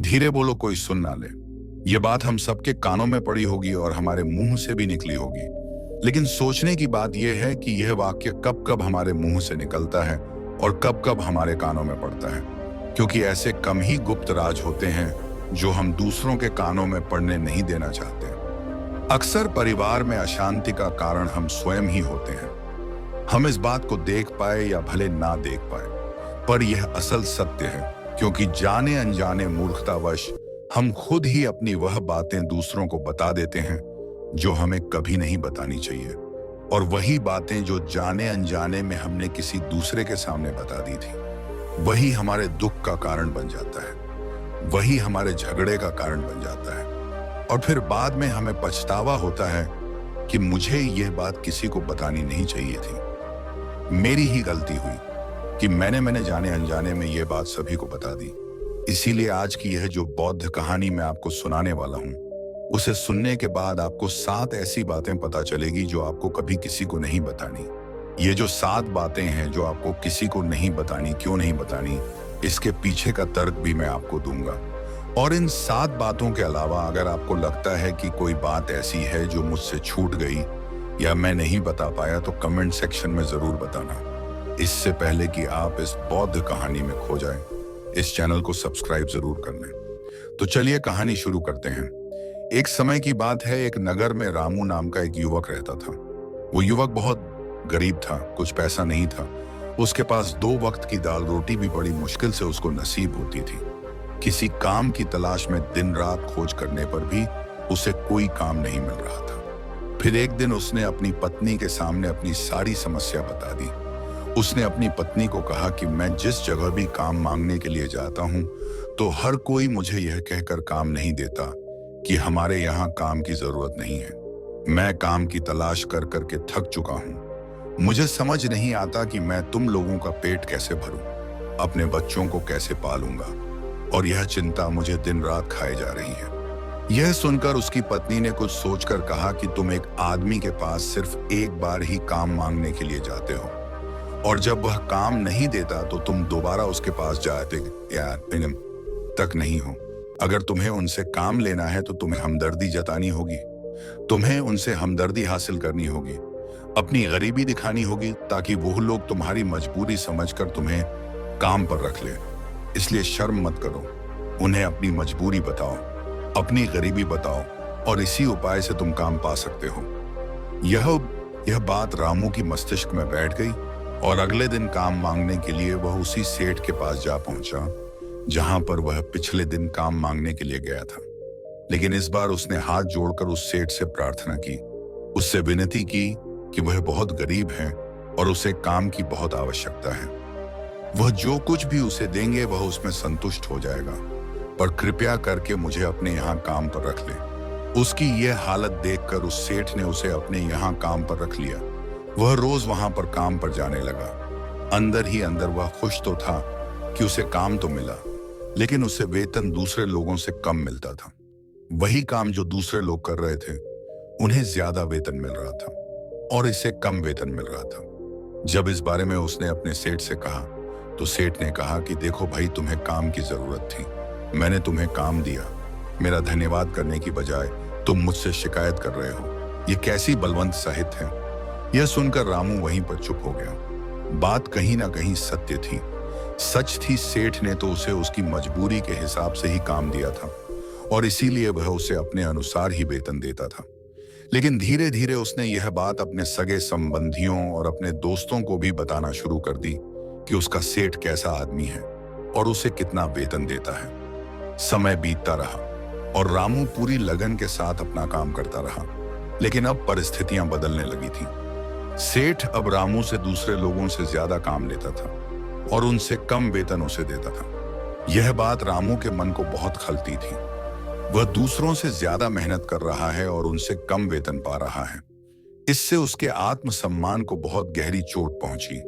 धीरे बोलो, कोई सुन ना ले। ये बात हम सबके कानों में पड़ी होगी और हमारे मुंह से भी निकली होगी। लेकिन सोचने की बात यह है कि यह वाक्य कब कब हमारे मुंह से निकलता है और कब कब हमारे कानों में पड़ता है, क्योंकि ऐसे कम ही गुप्त राज होते हैं जो हम दूसरों के कानों में पड़ने नहीं देना चाहते। अक्सर परिवार में अशांति का कारण हम स्वयं ही होते हैं। हम इस बात को देख पाए या भले ना देख पाए, पर यह असल सत्य है, क्योंकि जाने अनजाने मूर्खतावश हम खुद ही अपनी वह बातें दूसरों को बता देते हैं जो हमें कभी नहीं बतानी चाहिए, और वही बातें जो जाने अनजाने में हमने किसी दूसरे के सामने बता दी थी, वही हमारे दुख का कारण बन जाता है, वही हमारे झगड़े का कारण बन जाता है। और फिर बाद में हमें पछतावा होता है कि मुझे यह बात किसी को बतानी नहीं चाहिए थी, मेरी ही गलती हुई कि मैंने जाने अनजाने में यह बात सभी को बता दी। इसीलिए आज की यह जो बौद्ध कहानी मैं आपको सुनाने वाला हूं, उसे सुनने के बाद आपको 7 ऐसी बातें पता चलेगी जो आपको कभी किसी को नहीं बतानी। ये जो 7 बातें हैं जो आपको किसी को नहीं बतानी, क्यों नहीं बतानी, इसके पीछे का तर्क भी मैं आपको दूंगा। और इन 7 बातों के अलावा अगर आपको लगता है कि कोई बात ऐसी है जो मुझसे छूट गई या मैं नहीं बता पाया, तो कमेंट सेक्शन में जरूर बताना। इससे पहले कि आप इस बौद्ध कहानी में खो जाएं, इस चैनल को सब्सक्राइब जरूर कर लें। तो चलिए कहानी शुरू करते हैं। एक समय की बात है, एक नगर में रामू नाम का एक युवक रहता था। वो युवक बहुत गरीब था, कुछ पैसा नहीं था। उसके पास 2 वक्त की दाल रोटी भी बड़ी मुश्किल से उसको नसीब होती थी। किसी काम की तलाश में दिन रात खोज करने पर भी उसे कोई काम नहीं मिल रहा था। फिर एक दिन उसने अपनी पत्नी के सामने अपनी सारी समस्या बता दी। उसने अपनी पत्नी को कहा कि मैं जिस जगह भी काम मांगने के लिए जाता हूं, तो हर कोई मुझे यह कहकर काम नहीं देता कि हमारे यहाँ काम की जरूरत नहीं है। मैं काम की तलाश कर करके थक चुका हूं। मुझे समझ नहीं आता कि मैं तुम लोगों का पेट कैसे भरूं, अपने बच्चों को कैसे पालूंगा, और यह चिंता मुझे दिन रात खाए जा रही है। यह सुनकर उसकी पत्नी ने कुछ सोचकर कहा कि तुम एक आदमी के पास सिर्फ एक बार ही काम मांगने के लिए जाते हो, और जब वह काम नहीं देता तो तुम दोबारा उसके पास जाते तक नहीं हो। अगर तुम्हें उनसे काम लेना है तो तुम्हें हमदर्दी जतानी होगी, तुम्हें उनसे हमदर्दी हासिल करनी होगी, अपनी गरीबी दिखानी होगी, ताकि वो लोग तुम्हारी मजबूरी समझकर तुम्हें काम पर रख ले। इसलिए शर्म मत करो, उन्हें अपनी मजबूरी बताओ, अपनी गरीबी बताओ, और इसी उपाय से तुम काम पा सकते हो। यह बात रामू की मस्तिष्क में बैठ गई, और अगले दिन काम मांगने के लिए वह उसी सेठ के पास जा पहुंचा जहां पर वह पिछले दिन काम मांगने के लिए गया था। लेकिन इस बार उसने हाथ जोड़कर उस सेठ से प्रार्थना की, उससे विनती की कि वह बहुत गरीब है और उसे काम की बहुत आवश्यकता है। वह जो कुछ भी उसे देंगे वह उसमें संतुष्ट हो जाएगा, पर कृपया करके मुझे अपने यहाँ काम पर रख ले। उसकी यह हालत देखकर उस सेठ ने उसे अपने यहाँ काम पर रख लिया। वह रोज वहां पर काम पर जाने लगा। अंदर ही अंदर वह खुश तो था कि उसे काम तो मिला, लेकिन उसे वेतन दूसरे लोगों से कम मिलता था। वही काम जो दूसरे लोग कर रहे थे, उन्हें ज्यादा वेतन मिल रहा था और इसे कम वेतन मिल रहा था। जब इस बारे में उसने अपने सेठ से कहा, तो सेठ ने कहा कि देखो भाई, तुम्हें काम की जरूरत थी, मैंने तुम्हें काम दिया। मेरा धन्यवाद करने की बजाय तुम मुझसे शिकायत कर रहे हो। ये कैसी बलवंत साहित्य है। यह सुनकर रामू वहीं पर चुप हो गया। बात कहीं ना कहीं सत्य थी, सच थी। सेठ ने तो उसे उसकी मजबूरी के हिसाब से ही काम दिया था, और इसीलिए वह उसे अपने अनुसार ही वेतन देता था। लेकिन धीरे धीरे उसने यह बात अपने सगे संबंधियों और अपने दोस्तों को भी बताना शुरू कर दी कि उसका सेठ कैसा आदमी है और उसे कितना वेतन देता है। समय बीतता रहा और रामू पूरी लगन के साथ अपना काम करता रहा, लेकिन अब परिस्थितियां बदलने लगी थी। सेठ अब रामू से दूसरे लोगों से ज्यादा काम लेता था और उनसे कम वेतन उसे देता था। यह बात रामू के मन को बहुत खलती थी। वह दूसरों से ज्यादा मेहनत कर रहा है और उनसे कम वेतन पा रहा है। इससे उसके आत्मसम्मान को बहुत गहरी चोट पहुंची।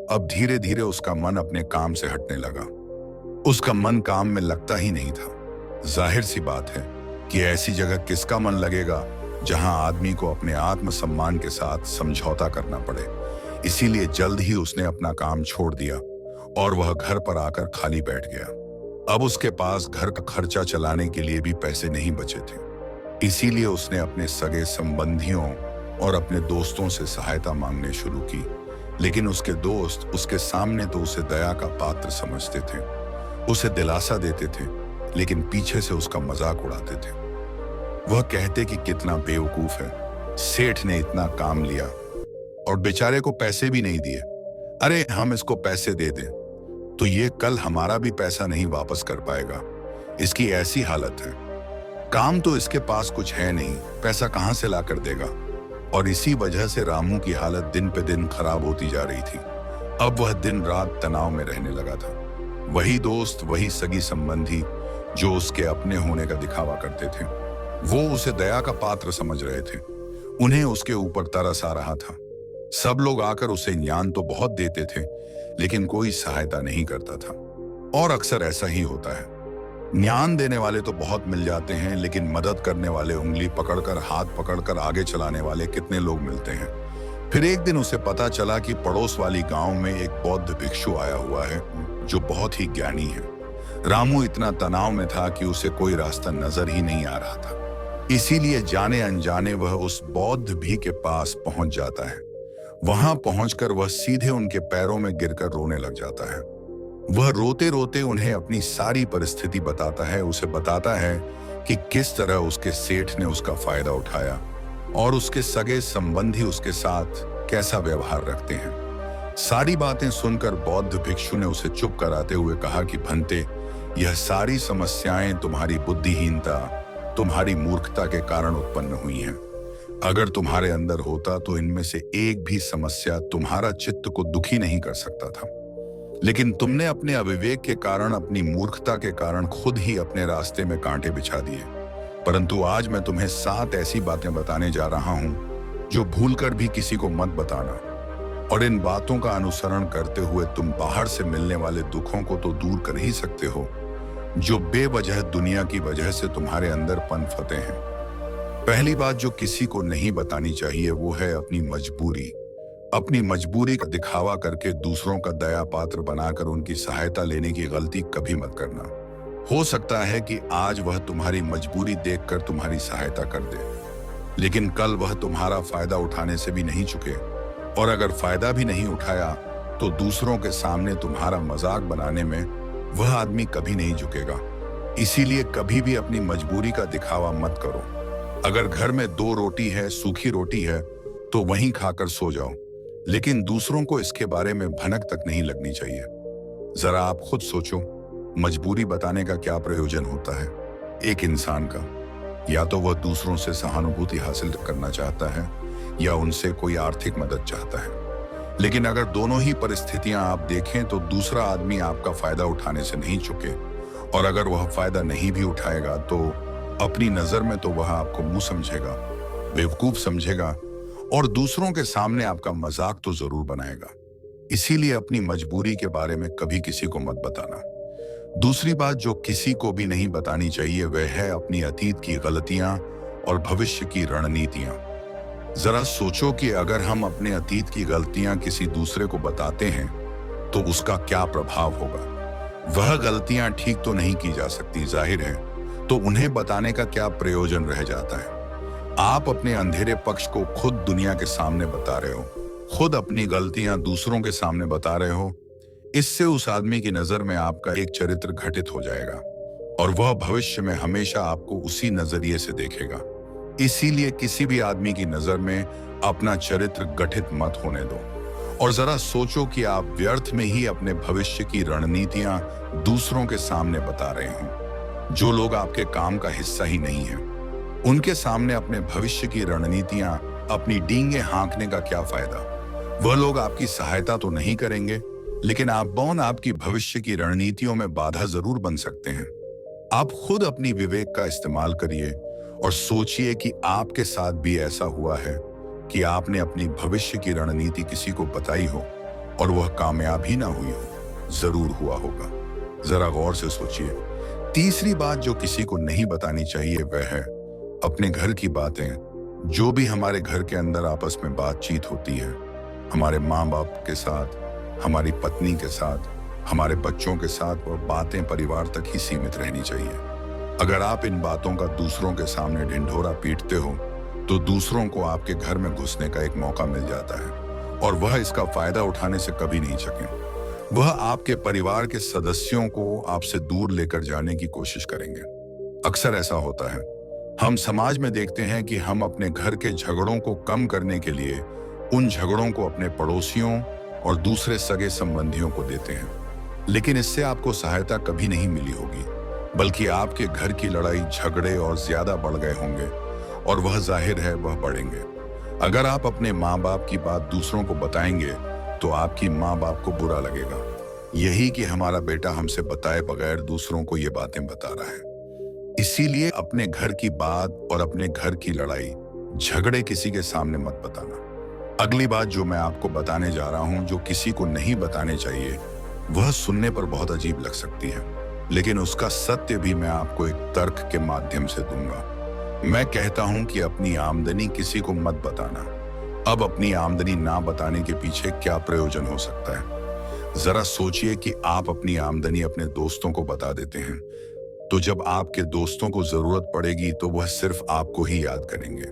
अब धीरे धीरे उसका मन अपने काम से हटने लगा। उसका मन काम में लगता ही नहीं था। जाहिर सी बात है कि ऐसी जगह किसका मन लगेगा जहां आदमी को अपने आत्मसम्मान के साथ समझौता करना पड़े। इसीलिए जल्द ही उसने अपना काम छोड़ दिया और वह घर पर आकर खाली बैठ गया। अब उसके पास घर का खर्चा चलाने के लिए भी पैसे नहीं बचे थे। इसीलिए उसने अपने सगे संबंधियों और अपने दोस्तों से सहायता मांगने शुरू की। लेकिन उसके दोस्त उसके सामने तो उसे दया का पात्र समझते थे, उसे दिलासा देते थे, लेकिन पीछे से उसका मजाक उड़ाते थे। वह कहते कि कितना बेवकूफ है, सेठ ने इतना काम लिया और बेचारे को पैसे भी नहीं दिए। अरे हम इसको पैसे दे दें तो ये कल हमारा भी पैसा नहीं वापस कर पाएगा। इसकी ऐसी हालत है, काम तो इसके पास कुछ है नहीं, पैसा कहां से ला कर देगा। और इसी वजह से रामू की हालत दिन पे दिन खराब होती जा रही थी। अब वह दिन रात तनाव में रहने लगा था। वही दोस्त, वही सगी संबंधी जो उसके अपने होने का दिखावा करते थे, वो उसे दया का पात्र समझ रहे थे। उन्हें उसके ऊपर तरस आ रहा था। सब लोग आकर उसे ज्ञान तो बहुत देते थे, लेकिन कोई सहायता नहीं करता था। और अक्सर ऐसा ही होता है, ज्ञान देने वाले तो बहुत मिल जाते हैं, लेकिन मदद करने वाले, उंगली पकड़कर, हाथ पकड़कर आगे चलाने वाले कितने लोग मिलते हैं। फिर एक दिन उसे पता चला कि पड़ोस वाली गांव में एक बौद्ध भिक्षु आया हुआ है जो बहुत ही ज्ञानी है। रामू इतना तनाव में था कि उसे कोई रास्ता नजर ही नहीं आ रहा था। इसीलिए जाने अनजाने वह उस बौद्ध भी के पास पहुंच जाता है। वहां पहुंचकर वह सीधे उनके पैरों में गिरकर रोने लग जाता है। वह रोते रोते उन्हें अपनी सारी परिस्थिति बताता है। उसे बताता है कि किस तरह उसके सेठ ने उसका फायदा उठाया और उसके सगे संबंधी उसके साथ कैसा व्यवहार रखते हैं। सारी बातें सुनकर बौद्ध भिक्षु ने उसे चुप कराते हुए कहा कि भंते, यह सारी समस्याएं तुम्हारी बुद्धिहीनता, तुम्हारी मूर्खता के कारण उत्पन्न हुई हैं। अगर तुम्हारे अंदर होता तो इनमें से एक भी समस्या तुम्हारा चित्त को दुखी नहीं कर सकता था। लेकिन तुमने अपने अविवेक के कारण, अपनी मूर्खता के कारण खुद ही अपने रास्ते में कांटे बिछा दिए। परंतु आज मैं तुम्हें 7 ऐसी बातें बताने जा रहा हूं जो भूलकर भी किसी को मत बताना। और इन बातों का अनुसरण करते हुए तुम बाहर से मिलने वाले दुखों को तो दूर कर ही सकते हो, जो बेवजह दुनिया की वजह से तुम्हारे अंदर पनपते हैं। पहली बात जो किसी को नहीं बतानी चाहिए वो है अपनी मजबूरी। अपनी मजबूरी का दिखावा करके दूसरों का दया पात्र बनाकर उनकी सहायता लेने की गलती कभी मत करना। हो सकता है कि आज वह तुम्हारी मजबूरी देखकर तुम्हारी सहायता कर दे, लेकिन कल वह तुम्हारा फायदा उठाने से भी नहीं चुके, और अगर फायदा भी नहीं उठाया तो दूसरों के सामने तुम्हारा मजाक बनाने में वह आदमी कभी नहीं झुकेगा। इसीलिए कभी भी अपनी मजबूरी का दिखावा मत करो। अगर घर में 2 रोटी है, सूखी रोटी है, तो वहीं खाकर सो जाओ, लेकिन दूसरों को इसके बारे में भनक तक नहीं लगनी चाहिए। जरा आप खुद सोचो, मजबूरी बताने का क्या प्रयोजन होता है एक इंसान का? या तो वह दूसरों से सहानुभूति हासिल करना चाहता है या उनसे कोई आर्थिक मदद चाहता है। लेकिन अगर दोनों ही परिस्थितियां आप देखें तो दूसरा आदमी आपका फायदा उठाने से नहीं चुके, और अगर वह फायदा नहीं भी उठाएगा तो अपनी नजर में तो वह आपको मुंह समझेगा, बेवकूफ समझेगा, और दूसरों के सामने आपका मजाक तो जरूर बनाएगा। इसीलिए अपनी मजबूरी के बारे में कभी किसी को मत बताना। दूसरी बात जो किसी को भी नहीं बतानी चाहिए वह है अपनी अतीत की गलतियां और भविष्य की रणनीतियां। जरा सोचो कि अगर हम अपने अतीत की गलतियां किसी दूसरे को बताते हैं तो उसका क्या प्रभाव होगा। वह गलतियां ठीक तो नहीं की जा सकती, जाहिर है, तो उन्हें बताने का क्या प्रयोजन रह जाता है। आप अपने अंधेरे पक्ष को खुद दुनिया के सामने बता रहे हो, खुद अपनी गलतियां दूसरों के सामने बता रहे हो। इससे उस आदमी की नजर में आपका एक चरित्र घटित हो जाएगा और वह भविष्य में हमेशा आपको उसी नजरिए से देखेगा। इसीलिए किसी भी आदमी की नजर में अपना चरित्र गठित मत होने दो। और जरा सोचो कि आप व्यर्थ में ही अपने भविष्य की रणनीतियां दूसरों के सामने बता रहे हो। जो लोग आपके काम का हिस्सा ही नहीं है, उनके सामने अपने भविष्य की रणनीतियां, अपनी डींगे हाँकने का क्या फायदा। वह लोग आपकी सहायता तो नहीं करेंगे, लेकिन आपकी भविष्य की रणनीतियों में बाधा जरूर बन सकते हैं। आप खुद अपनी विवेक का इस्तेमाल करिए और सोचिए कि आपके साथ भी ऐसा हुआ है कि आपने अपनी भविष्य की रणनीति किसी को बताई हो और वह कामयाब ही ना हुई हो। जरूर हुआ होगा, जरा गौर से सोचिए। तीसरी बात जो किसी को नहीं बतानी चाहिए वह है अपने घर की बातें। जो भी हमारे घर के अंदर आपस में बातचीत होती है, हमारे माँ बाप के साथ, हमारी पत्नी के साथ, हमारे बच्चों के साथ वह बातें परिवार तक ही सीमित रहनी चाहिए। अगर आप इन बातों का दूसरों के सामने ढिंढोरा पीटते हो तो दूसरों को आपके घर में घुसने का एक मौका मिल जाता है और वह इसका फायदा उठाने से कभी नहीं सकें। वह आपके परिवार के सदस्यों को आपसे दूर लेकर जाने की कोशिश करेंगे। अक्सर ऐसा होता है, हम समाज में देखते हैं कि हम अपने घर के झगड़ों को कम करने के लिए उन झगड़ों को अपने पड़ोसियों और दूसरे सगे संबंधियों को देते हैं, लेकिन इससे आपको सहायता कभी नहीं मिली होगी, बल्कि आपके घर की लड़ाई झगड़े और ज्यादा बढ़ गए होंगे और वह जाहिर है वह बढ़ेंगे। अगर आप अपने माँ बाप की बात दूसरों को बताएंगे तो आपकी माँ बाप को बुरा लगेगा, यही कि हमारा बेटा हमसे बताए बगैर दूसरों को ये बातें बता रहा है। इसीलिए अपने घर की बात और अपने घर की लड़ाई झगड़े किसी के सामने मत बताना। अगली बात जो मैं आपको बताने जा रहा हूं, जो किसी को नहीं बताने चाहिए, वह सुनने पर बहुत अजीब लग सकती है, लेकिन उसका सत्य भी मैं आपको एक तर्क के माध्यम से दूंगा। मैं कहता हूं कि अपनी आमदनी किसी को मत बताना। अब अपनी आमदनी ना बताने के पीछे क्या प्रयोजन हो सकता है? जरा सोचिए कि आप अपनी आमदनी अपने दोस्तों को बता देते हैं, तो जब आपके दोस्तों को जरूरत पड़ेगी तो वह सिर्फ आपको ही याद करेंगे,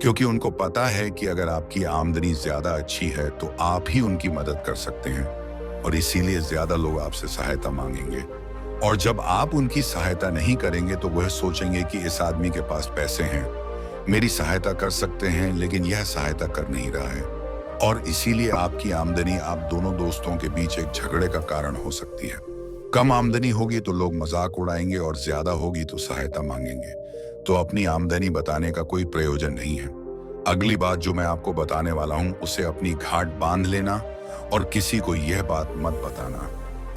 क्योंकि उनको पता है कि अगर आपकी आमदनी ज्यादा अच्छी है तो आप ही उनकी मदद कर सकते हैं और इसीलिए ज्यादा लोग आपसे सहायता मांगेंगे। और जब आप उनकी सहायता नहीं करेंगे तो वह सोचेंगे कि इस आदमी के पास पैसे हैं, मेरी सहायता कर सकते हैं, लेकिन यह सहायता कर नहीं रहा है, और इसीलिए आपकी आमदनी आप दोनों दोस्तों के बीच एक झगड़े का कारण हो सकती है। कम आमदनी होगी तो लोग मजाक उड़ाएंगे और ज्यादा होगी तो सहायता मांगेंगे, तो अपनी आमदनी बताने का कोई प्रयोजन नहीं है। अगली बात जो मैं आपको बताने वाला हूं, उसे अपनी घाट बांध लेना और किसी को यह बात मत बताना।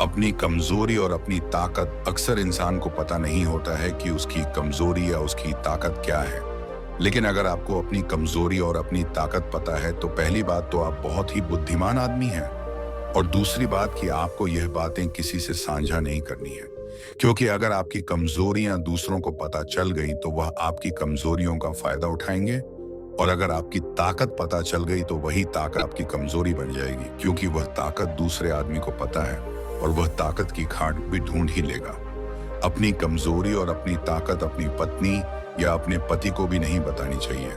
अपनी कमजोरी और अपनी ताकत, अक्सर इंसान को पता नहीं होता है कि उसकी कमजोरी या उसकी ताकत क्या है, लेकिन अगर आपको अपनी कमजोरी और अपनी ताकत पता है तो पहली बात तो आप बहुत ही बुद्धिमान आदमी हैं, और दूसरी बात कि आपको यह बातें किसी से साझा नहीं करनी है, क्योंकि अगर आपकी कमजोरियां दूसरों को पता चल गई तो वह आपकी कमजोरियों का फायदा उठाएंगे, और अगर आपकी ताकत पता चल गई तो वही ताकत आपकी कमजोरी बन जाएगी, क्योंकि वह ताकत दूसरे आदमी को पता है और वह ताकत की खाट भी ढूंढ ही लेगा। अपनी कमजोरी और अपनी ताकत अपनी पत्नी या अपने पति को भी नहीं बतानी चाहिए,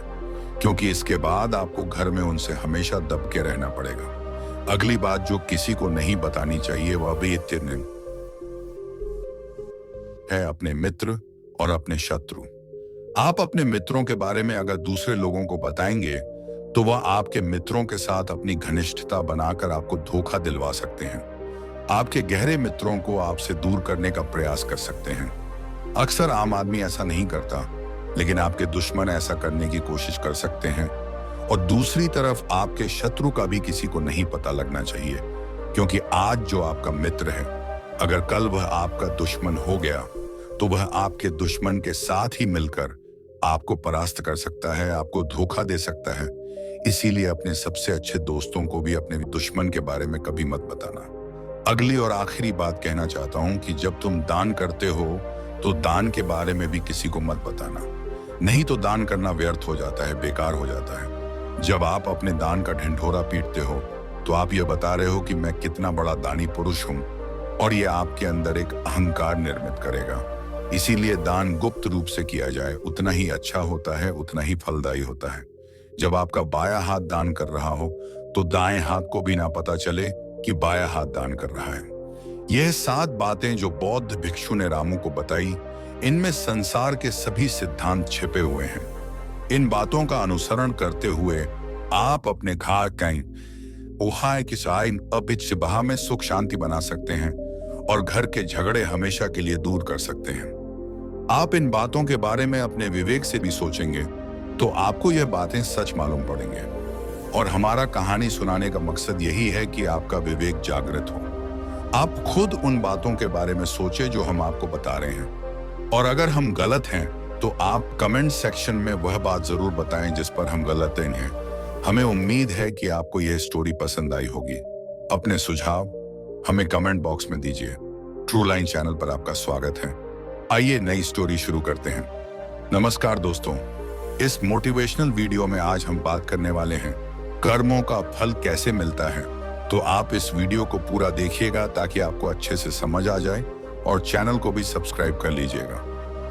क्योंकि इसके बाद आपको घर में उनसे हमेशा दब के रहना पड़ेगा। अगली बात जो किसी को नहीं बतानी चाहिए वह भी है अपने मित्र और अपने शत्रु। आप अपने मित्रों के बारे में अगर दूसरे लोगों को बताएंगे तो वह आपके मित्रों के साथ अपनी घनिष्ठता बनाकर आपको धोखा दिलवा सकते हैं, आपके गहरे मित्रों को आपसे दूर करने का प्रयास कर सकते हैं। अक्सर आम आदमी ऐसा नहीं करता, लेकिन आपके दुश्मन ऐसा करने की कोशिश कर सकते हैं, और दूसरी तरफ आपके शत्रु का भी किसी को नहीं पता लगना चाहिए, क्योंकि आज जो आपका मित्र है, अगर कल वह आपका दुश्मन हो गया तो वह आपके दुश्मन के साथ ही मिलकर आपको परास्त कर सकता है, आपको धोखा दे सकता है। इसीलिए अपने सबसे अच्छे दोस्तों को भी अपने दुश्मन के बारे में कभी मत बताना। अगली और आखिरी बात कहना चाहता हूं कि जब तुम दान करते हो तो दान के बारे में भी किसी को मत बताना, नहीं तो दान करना व्यर्थ हो जाता है, बेकार हो जाता है। जब आप अपने दान का ढिंढोरा पीटते हो तो आप ये बता रहे हो कि मैं कितना बड़ा दानी पुरुष हूं, और ये आपके अंदर एक अहंकार निर्मित करेगा। इसीलिए दान गुप्त रूप से किया जाए, उतना ही अच्छा होता है, उतना ही फलदायी होता है। जब आपका बायां हाथ दान कर रहा हो तो दाएं हाथ को भी ना पता चले कि बायां हाथ दान कर रहा है। यह 7 बातें जो बौद्ध भिक्षु ने रामू को बताई, इनमें संसार के सभी सिद्धांत छिपे हुए हैं। इन बातों का अनुसरण करते हुए आप अपने घर के में सुख शांति बना सकते हैं और घर के झगड़े हमेशा के लिए दूर कर सकते हैं। आप इन बातों के बारे में अपने विवेक से भी सोचेंगे तो आपको यह बातें सच मालूम पड़ेंगे, और हमारा कहानी सुनाने का मकसद यही है कि आपका विवेक जागृत हो। आप खुद उन बातों के बारे में सोचें जो हम आपको बता रहे हैं, और अगर हम गलत हैं तो आप कमेंट सेक्शन में वह बात जरूर बताएं जिस पर हम गलत हैं। हमें उम्मीद है कि आपको यह स्टोरी पसंद आई होगी। अपने सुझाव हमें कमेंट बॉक्स में दीजिए। ट्रू लाइन चैनल पर आपका स्वागत है। आइए नई स्टोरी शुरू करते हैं। नमस्कार दोस्तों, इस मोटिवेशनल वीडियो में आज हम बात करने वाले हैं कर्मों का फल कैसे मिलता है तो आप इस वीडियो को पूरा देखिएगा ताकि आपको अच्छे से समझ आ जाए और चैनल को भी सब्सक्राइब कर लीजिएगा।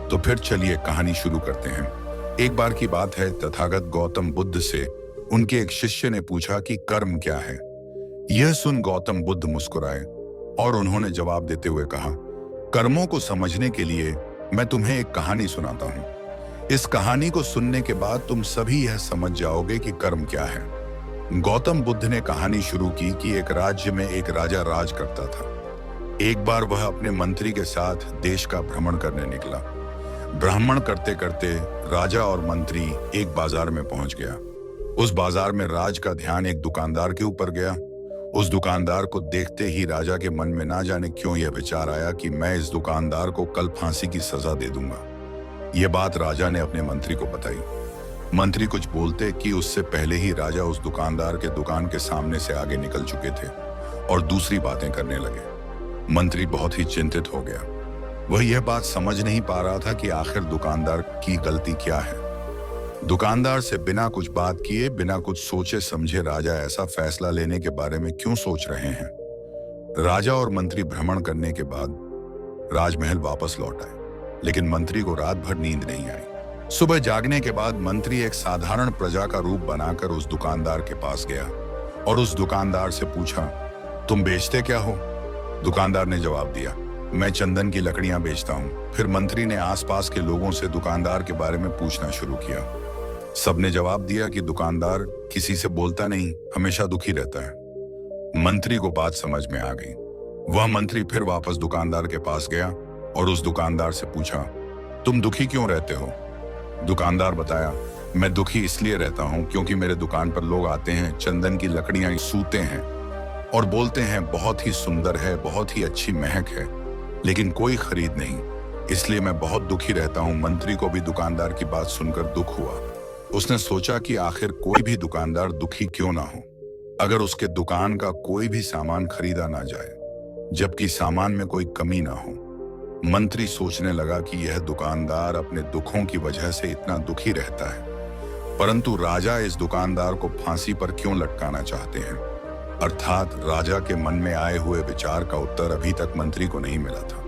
तो फिर चलिए कहानी शुरू करते हैं। एक बार की बात है, तथागत गौतम बुद्ध से उनके एक शिष्य ने पूछा कि कर्म क्या है। यह सुन गौतम बुद्ध मुस्कुराए और उन्होंने जवाब देते हुए कहा, कर्मों को समझने के लिए मैं तुम्हें एक कहानी सुनाता हूं। इस कहानी को सुनने के बाद तुम सभी यह समझ जाओगे कि कर्म क्या है। गौतम बुद्ध ने कहानी शुरू की कि एक राज्य में एक राजा राज करता था। एक बार वह अपने मंत्री के साथ देश का भ्रमण करने निकला। भ्रमण करते करते राजा और मंत्री एक बाजार में पहुंच गया। उस बाजार में राज का ध्यान एक दुकानदार के ऊपर गया। उस दुकानदार को देखते ही राजा के मन में ना जाने क्यों यह विचार आया कि मैं इस दुकानदार को कल फांसी की सजा दे दूंगा। यह बात राजा ने अपने मंत्री को बताई। मंत्री कुछ बोलते कि उससे पहले ही राजा उस दुकानदार के दुकान के सामने से आगे निकल चुके थे और दूसरी बातें करने लगे। मंत्री बहुत ही चिंतित हो गया। वह यह बात समझ नहीं पा रहा था कि आखिर दुकानदार की गलती क्या है। दुकानदार से बिना कुछ बात किए, बिना कुछ सोचे समझे राजा ऐसा फैसला लेने के बारे में क्यों सोच रहे हैं। राजा और मंत्री भ्रमण करने के बाद राजमहल वापस लौट आए, लेकिन मंत्री को रात भर नींद नहीं आई। सुबह जागने के बाद मंत्री एक साधारण प्रजा का रूप बनाकर उस दुकानदार के पास गया और उस दुकानदार से पूछा, तुम बेचते क्या हो? दुकानदार ने जवाब दिया, मैं चंदन की लकड़ियां बेचता हूं। फिर मंत्री ने आसपास के लोगों से दुकानदार के बारे में पूछना शुरू किया। सबने जवाब दिया कि दुकानदार किसी से बोलता नहीं, हमेशा दुखी रहता है। मंत्री को बात समझ में आ गई। वह मंत्री फिर वापस दुकानदार के पास गया और उस दुकानदार से पूछा, तुम दुखी क्यों रहते हो? दुकानदार बताया, मैं दुखी इसलिए रहता हूं क्योंकि मेरे दुकान पर लोग आते हैं, चंदन की लकड़ियां सूते हैं और बोलते हैं बहुत ही सुंदर है, बहुत ही अच्छी महक है, लेकिन कोई खरीद नहीं, इसलिए मैं बहुत दुखी रहता हूं। मंत्री को भी दुकानदार की बात सुनकर दुख हुआ। उसने सोचा कि आखिर कोई भी दुकानदार दुखी क्यों ना हो अगर उसके दुकान का कोई भी सामान खरीदा ना जाए, जबकि सामान में कोई कमी ना हो। मंत्री सोचने लगा कि यह दुकानदार अपने दुखों की वजह से इतना दुखी रहता है, परंतु राजा इस दुकानदार को फांसी पर क्यों लटकाना चाहते हैं। अर्थात राजा के मन में आए हुए विचार का उत्तर अभी तक मंत्री को नहीं मिला था।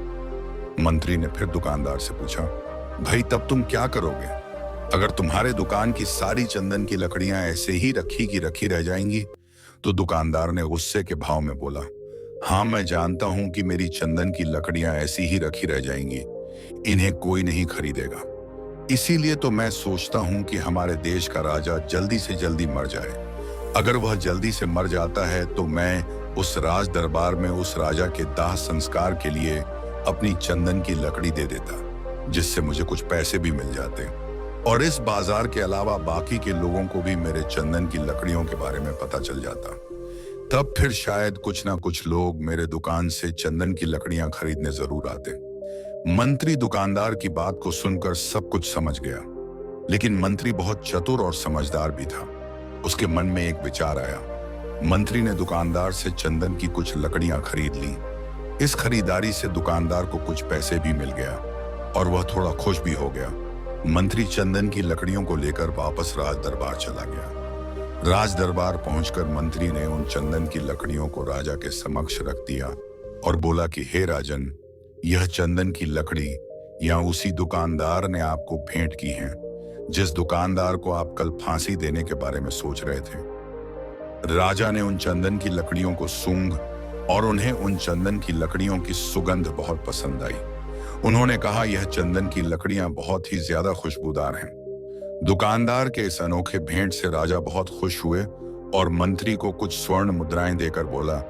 मंत्री ने फिर दुकानदार से पूछा, भाई तब तुम क्या करोगे अगर तुम्हारे दुकान की सारी चंदन की लकड़ियां ऐसे ही रखी की रखी रह जाएंगी? तो दुकानदार ने गुस्से के भाव में बोला, हाँ मैं जानता हूं कि मेरी चंदन की लकड़ियां ऐसी ही रखी रह जाएंगी, इन्हें कोई नहीं खरीदेगा। इसीलिए तो मैं सोचता हूं कि हमारे देश का राजा जल्दी से जल्दी मर जाए। अगर वह जल्दी से मर जाता है तो मैं उस राज दरबार में उस राजा के दाह संस्कार के लिए अपनी चंदन की लकड़ी दे देता, जिससे मुझे कुछ पैसे भी मिल जाते और इस बाजार के अलावा बाकी के लोगों को भी मेरे चंदन की लकड़ियों के बारे में पता चल जाता। तब फिर शायद कुछ ना कुछ लोग मेरे दुकान से चंदन की लकड़ियां खरीदने जरूर आते। मंत्री दुकानदार की बात को सुनकर सब कुछ समझ गया, लेकिन मंत्री बहुत चतुर और समझदार भी था। उसके मन में एक विचार आया। मंत्री ने दुकानदार से चंदन की कुछ लकड़ियां खरीद ली। इस खरीदारी से दुकानदार को कुछ पैसे भी मिल गया और वह थोड़ा खुश भी हो गया। मंत्री चंदन की लकड़ियों को लेकर वापस राज दरबार चला गया। राज दरबार पहुंचकर मंत्री ने उन चंदन की लकड़ियों को राजा के समक्ष रख दिया और बोला कि हे राजन, यह चंदन की लकड़ी या उसी दुकानदार ने आपको भेंट की है जिस दुकानदार को आप कल फांसी देने के बारे में सोच रहे थे। राजा ने उन चंदन की लकड़ियों को सूंघ और उन्हें उन चंदन की लकड़ियों की सुगंध बहुत पसंद आई। उन्होंने कहा, यह चंदन की लकड़ियां बहुत ही ज्यादा खुशबूदार हैं। दुकानदार के इस अनोखे भेंट से राजा बहुत खुश हुए और मंत्री को कुछ स्वर्ण मुद्राएं देकर बोला,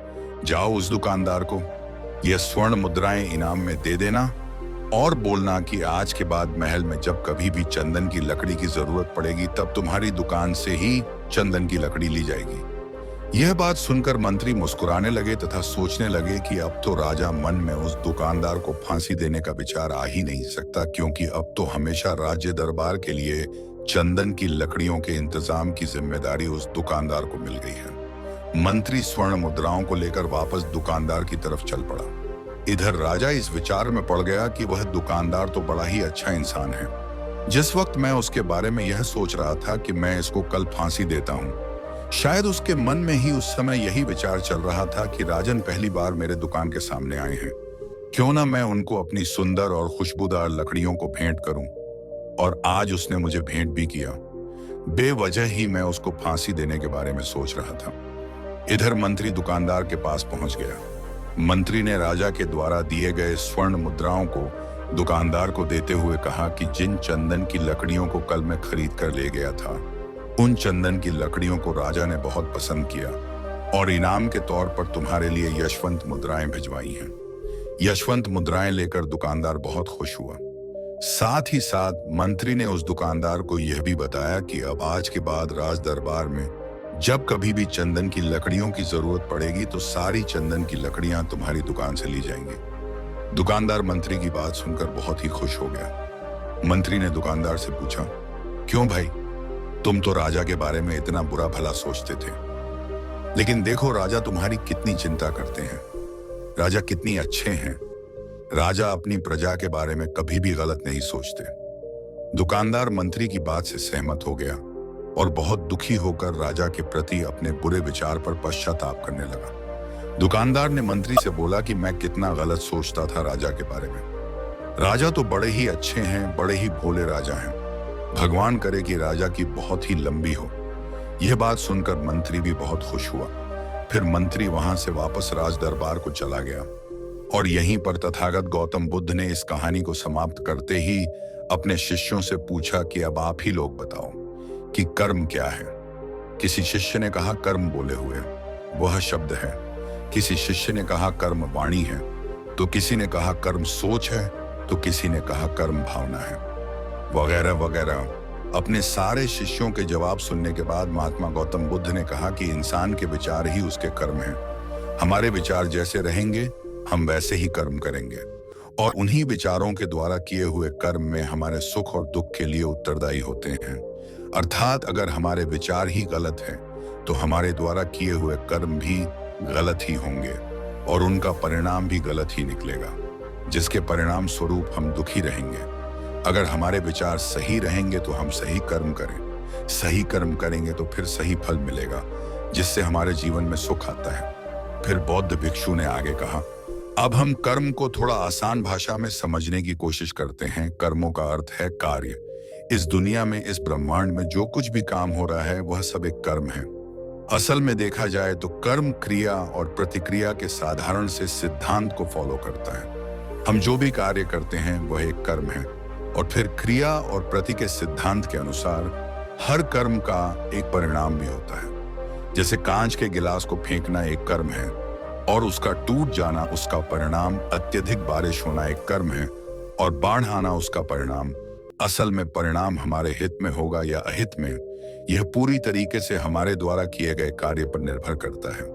जाओ उस दुकानदार को यह स्वर्ण मुद्राएं इनाम में दे देना और बोलना कि आज के बाद महल में जब कभी भी चंदन की लकड़ी की जरूरत पड़ेगी तब तुम्हारी दुकान से ही चंदन की लकड़ी ली जाएगी। यह बात सुनकर मंत्री मुस्कुराने लगे तथा सोचने लगे कि अब तो राजा मन में उस दुकानदार को फांसी देने का विचार आ ही नहीं सकता, क्योंकि अब तो हमेशा राज्य दरबार के लिए चंदन की लकड़ियों के इंतजाम की जिम्मेदारी उस दुकानदार को मिल गई है। मंत्री स्वर्ण मुद्राओं को लेकर वापस दुकानदार की तरफ चल पड़ा। इधर राजा इस विचार में पड़ गया कि वह दुकानदार तो बड़ा ही अच्छा इंसान है। जिस वक्त मैं उसके बारे में यह सोच रहा था कि मैं इसको कल फांसी देता हूँ, शायद उसके मन में ही उस समय यही विचार चल रहा था कि राजन पहली बार मेरे दुकान के सामने आए हैं, क्यों ना मैं उनको अपनी सुंदर और खुशबूदार लकड़ियों को भेंट करूं। और आज उसने मुझे भेंट भी किया। बेवजह ही मैं उसको फांसी देने के बारे में सोच रहा था। इधर मंत्री दुकानदार के पास पहुंच गया। मंत्री ने राजा के द्वारा दिए गए स्वर्ण मुद्राओं को दुकानदार को देते हुए कहा कि जिन चंदन की लकड़ियों को कल मैं खरीद कर ले गया था, उन चंदन की लकड़ियों को राजा ने बहुत पसंद किया और इनाम के तौर पर तुम्हारे लिए यशवंत मुद्राएं भिजवाई हैं। यशवंत मुद्राएं लेकर दुकानदार बहुत खुश हुआ। साथ ही साथ मंत्री ने उस दुकानदार को यह भी बताया कि अब आज के बाद राज दरबार में जब कभी भी चंदन की लकड़ियों की जरूरत पड़ेगी तो सारी चंदन की लकड़ियां तुम्हारी दुकान से ली जाएंगी। दुकानदार मंत्री की बात सुनकर बहुत ही खुश हो गया। मंत्री ने दुकानदार से पूछा, क्यों भाई, तुम तो राजा के बारे में इतना बुरा भला सोचते थे, लेकिन देखो राजा तुम्हारी कितनी चिंता करते हैं, राजा कितनी अच्छे हैं। राजा अपनी प्रजा के बारे में कभी भी गलत नहीं सोचते। दुकानदार मंत्री की बात से सहमत हो गया और बहुत दुखी होकर राजा के प्रति अपने बुरे विचार पर पश्चाताप करने लगा। दुकानदार ने मंत्री से बोला कि मैं कितना गलत सोचता था राजा के बारे में। राजा तो बड़े ही अच्छे हैं, बड़े ही भोले राजा हैं। भगवान करे कि राजा की बहुत ही लंबी हो। यह बात सुनकर मंत्री भी बहुत खुश हुआ। फिर मंत्री वहां से वापस राज दरबार को चला गया और यहीं पर तथागत गौतम बुद्ध ने इस कहानी को समाप्त करते ही अपने शिष्यों से पूछा कि अब आप ही लोग बताओ कि कर्म क्या है। किसी शिष्य ने कहा कर्म बोले हुए, वह शब्द है। किसी शिष्य ने कहा कर्म वाणी है, तो किसी ने कहा कर्म सोच है, तो किसी ने कहा कर्म भावना है, वगैरह वगैरह। अपने सारे शिष्यों के जवाब सुनने के बाद महात्मा गौतम बुद्ध ने कहा कि इंसान के विचार ही उसके कर्म हैं। हमारे विचार जैसे रहेंगे हम वैसे ही कर्म करेंगे और उन्हीं विचारों के द्वारा किए हुए कर्म में हमारे सुख और दुख के लिए उत्तरदायी होते हैं। अर्थात अगर हमारे विचार ही गलत हैं तो हमारे द्वारा किए हुए कर्म भी गलत ही होंगे और उनका परिणाम भी गलत ही निकलेगा, जिसके परिणाम स्वरूप हम दुखी रहेंगे। अगर हमारे विचार सही रहेंगे तो हम सही कर्म करें, सही कर्म करेंगे तो फिर सही फल मिलेगा, जिससे हमारे जीवन में सुख आता है। फिर बौद्ध भिक्षु ने आगे कहा, अब हम कर्म को थोड़ा आसान भाषा में समझने की कोशिश करते हैं। कर्मों का अर्थ है कार्य। इस दुनिया में, इस ब्रह्मांड में जो कुछ भी काम हो रहा है वह सब एक कर्म है। असल में देखा जाए तो कर्म क्रिया और प्रतिक्रिया के साधारण से सिद्धांत को फॉलो करता है। हम जो भी कार्य करते हैं वह एक कर्म है और फिर क्रिया और प्रति के सिद्धांत के अनुसार हर कर्म का एक परिणाम भी होता है। जैसे कांच के गिलास को फेंकना एक कर्म है और उसका टूट जाना उसका परिणाम, अत्यधिक बारिश होना एक कर्म है और बाढ़ आना उसका परिणाम। असल में परिणाम हमारे हित में होगा या अहित में, यह पूरी तरीके से हमारे द्वारा किए गए कार्य पर निर्भर करता है।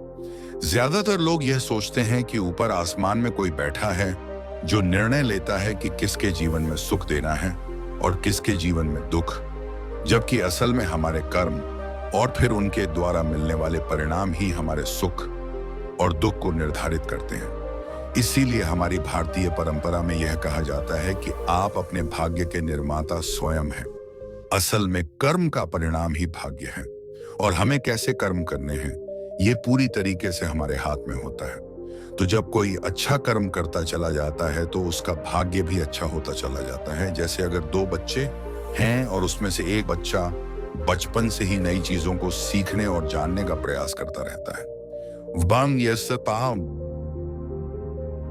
ज्यादातर लोग यह सोचते हैं कि ऊपर आसमान में कोई बैठा है जो निर्णय लेता है कि किसके जीवन में सुख देना है और किसके जीवन में दुख, जबकि असल में हमारे कर्म और फिर उनके द्वारा मिलने वाले परिणाम ही हमारे सुख और दुख को निर्धारित करते हैं। इसीलिए हमारी भारतीय परंपरा में यह कहा जाता है कि आप अपने भाग्य के निर्माता स्वयं हैं। असल में कर्म का परिणाम ही भाग्य है और हमें कैसे कर्म करने हैं ये पूरी तरीके से हमारे हाथ में होता है। तो जब कोई अच्छा कर्म करता चला जाता है तो उसका भाग्य भी अच्छा होता चला जाता है। जैसे अगर दो बच्चे हैं और उसमें से एक बच्चा बचपन से ही नई चीजों को सीखने और जानने का प्रयास करता रहता है,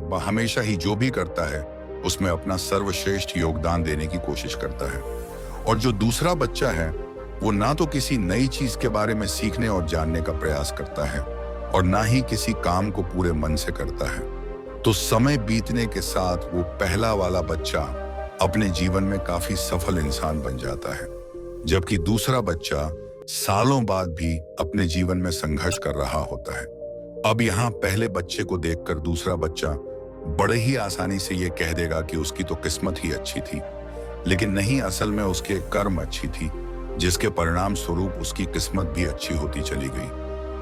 वह हमेशा ही जो भी करता है उसमें अपना सर्वश्रेष्ठ योगदान देने की कोशिश करता है। और जो दूसरा बच्चा है वो ना तो किसी नई चीज के बारे में सीखने और जानने का प्रयास करता है और ना ही किसी काम को पूरे मन से करता है। तो समय बीतने के साथ वो पहला वाला बच्चा अपने जीवन में काफी सफल इंसान बन जाता है, जबकि दूसरा बच्चा सालों बाद भी अपने जीवन में संघर्ष कर रहा होता है। अब यहाँ पहले बच्चे को देखकर दूसरा बच्चा बड़े ही आसानी से ये कह देगा कि उसकी तो किस्मत ही अच्छी थी, लेकिन नहीं, असल में उसके कर्म अच्छी थी, जिसके परिणाम स्वरूप उसकी किस्मत भी अच्छी होती चली गई।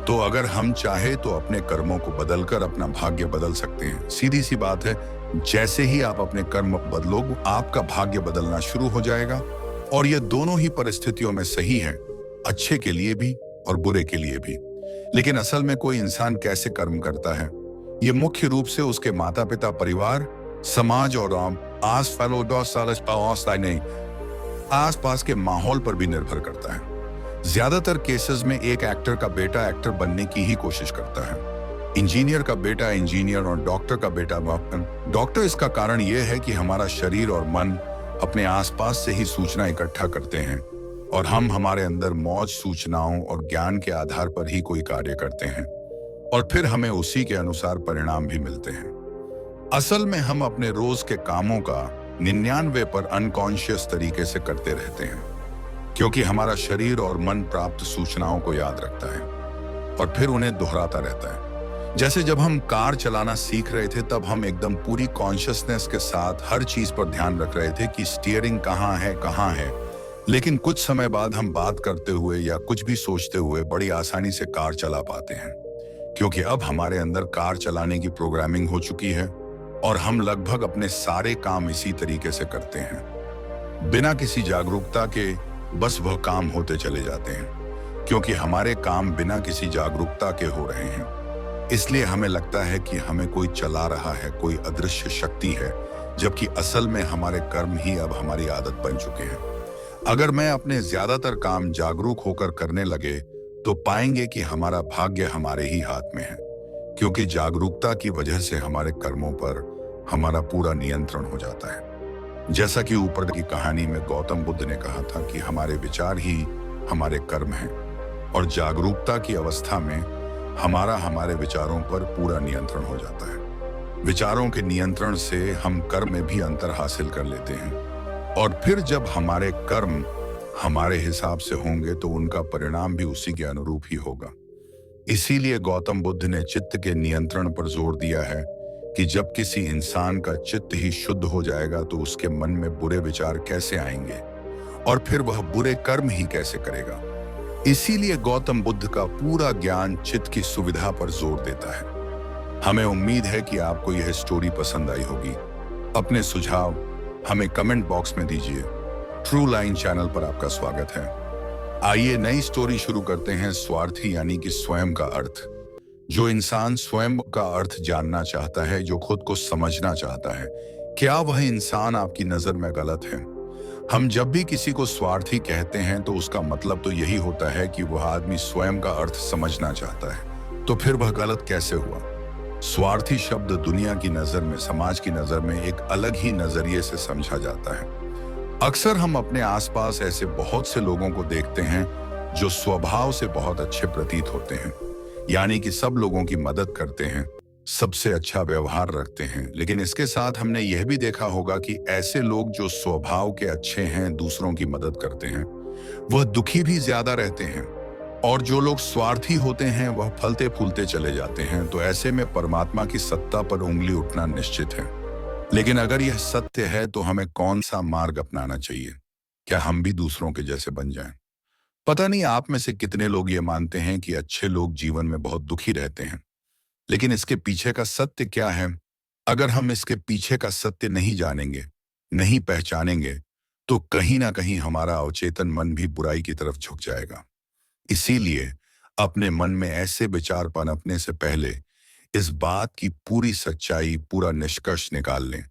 तो अगर हम चाहे तो अपने कर्मों को बदलकर अपना भाग्य बदल सकते हैं। सीधी सी बात है, जैसे ही आप अपने कर्म बदलोगे आपका भाग्य बदलना शुरू हो जाएगा और ये दोनों ही परिस्थितियों में सही है, अच्छे के लिए भी और बुरे के लिए भी। लेकिन असल में कोई इंसान कैसे कर्म करता है, ये मुख्य रूप से उसके माता पिता, परिवार, समाज और आस पास के माहौल पर भी निर्भर करता है। ज्यादातर केसेस में एक एक्टर का बेटा एक्टर बनने की ही कोशिश करता है, इंजीनियर का बेटा इंजीनियर और डॉक्टर का बेटा डॉक्टर। इसका कारण यह है कि हमारा शरीर और मन अपने आसपास से ही सूचना इकट्ठा करते हैं और हम हमारे अंदर मौज सूचनाओं और ज्ञान के आधार पर ही कोई कार्य करते हैं और फिर हमें उसी के अनुसार परिणाम भी मिलते हैं। असल में हम अपने रोज के कामों का 99 पर अनकॉन्शियस तरीके से करते रहते हैं, क्योंकि हमारा शरीर और मन प्राप्त सूचनाओं को याद रखता है और फिर उन्हें दोहराता रहता है। जैसे जब हम कार चलाना सीख रहे थे तब हम एकदम पूरी कॉन्शियसनेस के साथ हर चीज पर ध्यान रख रहे थे कि स्टीयरिंग कहाँ है, लेकिन कुछ समय बाद हम बात करते हुए या कुछ भी सोचते हुए बड़ी आसानी से कार चला पाते हैं, क्योंकि अब हमारे अंदर कार चलाने की प्रोग्रामिंग हो चुकी है और हम लगभग अपने सारे काम इसी तरीके से करते हैं बिना किसी जागरूकता के। बस वह काम होते चले जाते हैं क्योंकि हमारे काम बिना किसी जागरूकता के हो रहे हैं। इसलिए हमें लगता है कि हमें कोई चला रहा है, कोई अदृश्य शक्ति है, जबकि असल में हमारे कर्म ही अब हमारी आदत बन चुके हैं। अगर मैं अपने ज्यादातर काम जागरूक होकर करने लगे तो पाएंगे कि हमारा भाग्य हमारे ही हाथ में है, क्योंकि जागरूकता की वजह से हमारे कर्मों पर हमारा पूरा नियंत्रण हो जाता है। जैसा कि ऊपर की कहानी में गौतम बुद्ध ने कहा था कि हमारे विचार ही हमारे कर्म हैं और जागरूकता की अवस्था में हमारे विचारों पर पूरा नियंत्रण हो जाता है। विचारों के नियंत्रण से हम कर्म में भी अंतर हासिल कर लेते हैं और फिर जब हमारे कर्म हमारे हिसाब से होंगे तो उनका परिणाम भी उसी के अनुरूप ही होगा। इसीलिए गौतम बुद्ध ने चित्त के नियंत्रण पर जोर दिया है कि जब किसी इंसान का चित्त ही शुद्ध हो जाएगा तो उसके मन में बुरे विचार कैसे आएंगे और फिर वह बुरे कर्म ही कैसे करेगा। इसीलिए गौतम बुद्ध का पूरा ज्ञान चित्त की सुविधा पर जोर देता है। हमें उम्मीद है कि आपको यह स्टोरी पसंद आई होगी। अपने सुझाव हमें कमेंट बॉक्स में दीजिए। ट्रू लाइन चैनल पर आपका स्वागत है। आइए नई स्टोरी शुरू करते हैं। स्वार्थी यानी कि स्वयं का अर्थ। जो इंसान स्वयं का अर्थ जानना चाहता है, जो खुद को समझना चाहता है, क्या वह इंसान आपकी नजर में गलत है? हम जब भी किसी को स्वार्थी कहते हैं तो उसका मतलब तो यही होता है कि वह आदमी स्वयं का अर्थ समझना चाहता है। तो फिर वह गलत कैसे हुआ? स्वार्थी शब्द दुनिया की नजर में, समाज की नजर में एक अलग ही नजरिए से समझा जाता है। अक्सर हम अपने आसपास ऐसे बहुत से लोगों को देखते हैं जो स्वभाव से बहुत अच्छे प्रतीत होते हैं, यानी कि सब लोगों की मदद करते हैं, सबसे अच्छा व्यवहार रखते हैं। लेकिन इसके साथ हमने यह भी देखा होगा कि ऐसे लोग जो स्वभाव के अच्छे हैं, दूसरों की मदद करते हैं, वह दुखी भी ज्यादा रहते हैं। और जो लोग स्वार्थी होते हैं वह फलते फूलते चले जाते हैं। तो ऐसे में परमात्मा की सत्ता पर उंगली उठना निश्चित है। लेकिन अगर यह सत्य है तो हमें कौन सा मार्ग अपनाना चाहिए? क्या हम भी दूसरों के जैसे बन जाएं? पता नहीं आप में से कितने लोग ये मानते हैं कि अच्छे लोग जीवन में बहुत दुखी रहते हैं, लेकिन इसके पीछे का सत्य क्या है? अगर हम इसके पीछे का सत्य नहीं जानेंगे, नहीं पहचानेंगे, तो कहीं ना कहीं हमारा अवचेतन मन भी बुराई की तरफ झुक जाएगा। इसीलिए अपने मन में ऐसे विचार पनपने से पहले इस बात की पूरी सच्चाई, पूरा निष्कर्ष निकाल लें,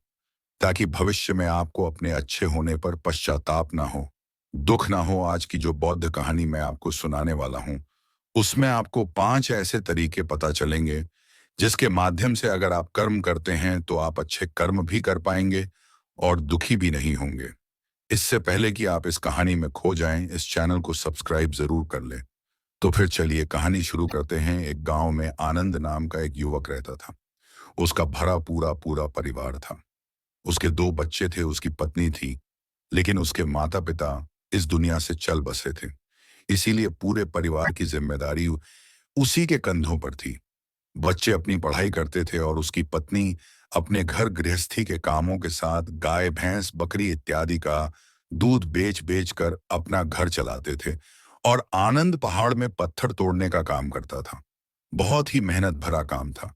ताकि भविष्य में आपको अपने अच्छे होने पर पश्चाताप ना हो, दुख ना हो। आज की जो बौद्ध कहानी मैं आपको सुनाने वाला हूं, उसमें आपको 5 ऐसे तरीके पता चलेंगे जिसके माध्यम से अगर आप कर्म करते हैं तो आप अच्छे कर्म भी कर पाएंगे और दुखी भी नहीं होंगे। इससे पहले कि आप इस कहानी में खो जाएं, इस चैनल को सब्सक्राइब जरूर कर लें। तो फिर चलिए कहानी शुरू करते हैं। एक गांव में आनंद नाम का एक युवक रहता था। उसका भरा पूरा पूरा परिवार था। उसके 2 बच्चे थे, उसकी पत्नी थी, लेकिन उसके माता पिता इस दुनिया से चल बसे थे। इसीलिए पूरे परिवार की जिम्मेदारी उसी के कंधों पर थी। बच्चे अपनी पढ़ाई करते थे और उसकी पत्नी अपने घर गृहस्थी के कामों के साथ गाय, भैंस, बकरी इत्यादि का दूध बेच बेच कर अपना घर चलाते थे। और आनंद पहाड़ में पत्थर तोड़ने का काम करता था। बहुत ही मेहनत भरा काम था।